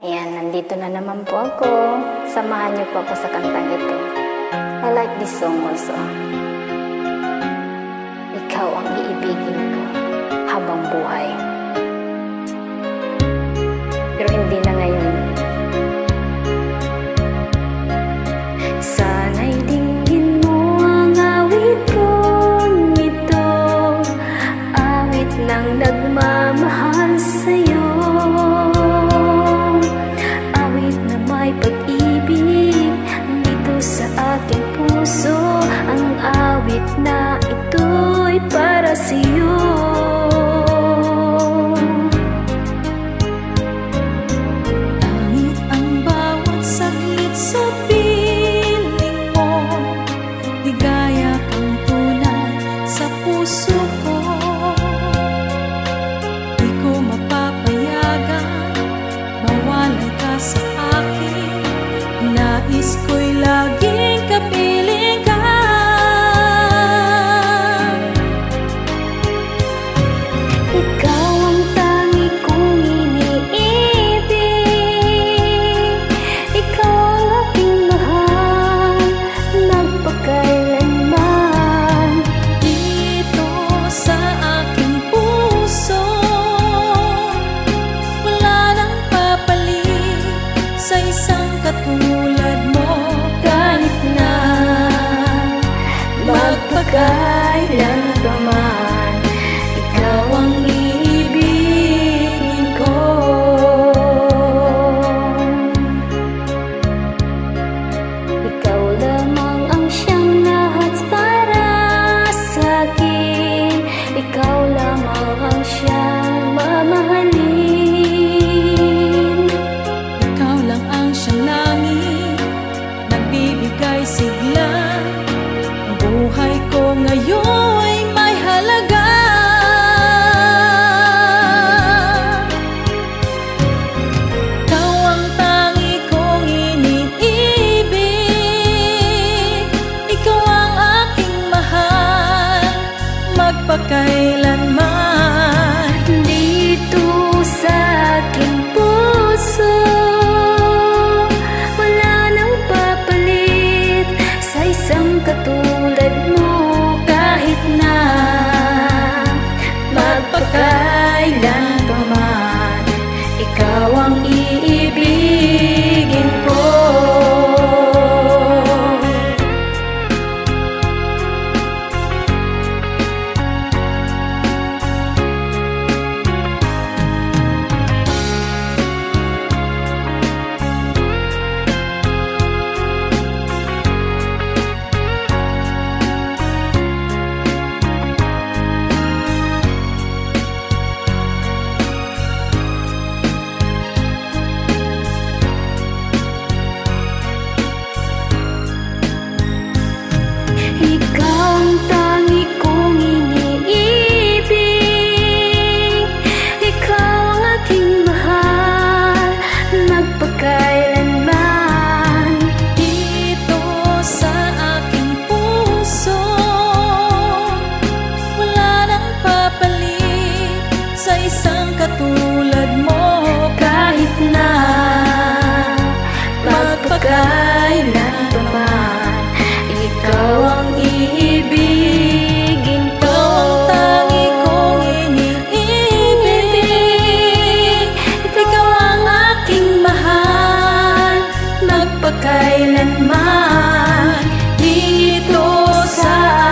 Ayan, nandito na naman po ako. Samahan niyo po ako sa kantang ito. I like this song also. Ikaw ang iibigin ko habang buhay. Pero hindi na ngayon. Sana'y dinggin mo ang awit kong ito, awit ng nagmamahal sa'yo, awit na may pag-ibig dito sa aking puso. Ang awit na ito'y para sa'yo. Nais ko'y laging kapiling ka. Ikaw ang tangi kong iniibig, ikaw ang aking mahal, magpakailanman. Dito sa aking puso, wala nang papalit sa isang katulad mo. Magpakailan pa man, ikaw ang iibigin ko. Ikaw lamang ang siyang lahat para sa'kin, ikaw lamang ang siyang mamahalin. Ikaw lang ang siyang langit, nagbibigay sigla. Buhay ko ngayon'y may halaga. Ikaw ang tangi kong iniibig, ikaw ang aking mahal, magpakailanman. Dito sa aking puso, wala nang papalit sa isang katulad mo. Kahit na magpakailan pa man, ikaw ang iibigin ko. Ikaw ang tangi kong iniibig, ikaw ang aking mahal, magpakailanman. Dito sa aking puso, wala nang papalit sa isang katulad mo. Kahit na magpakailan pa man, ikaw ang iibigin ko. Tangi kong iniibig, ikaw ang aking mahal, magpakailanman. dito sa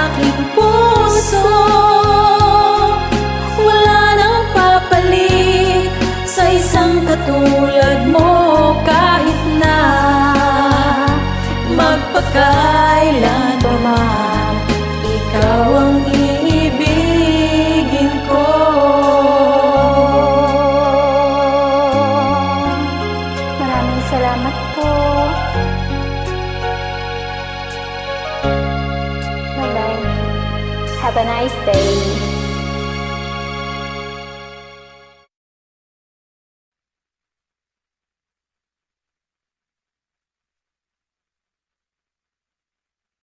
aking puso, wala nang papalit sa isang katulad mo. Kahit na magpakailan pa man, ikaw ang iibigin ko. Maraming salamat po. Bye-bye. Have a nice day.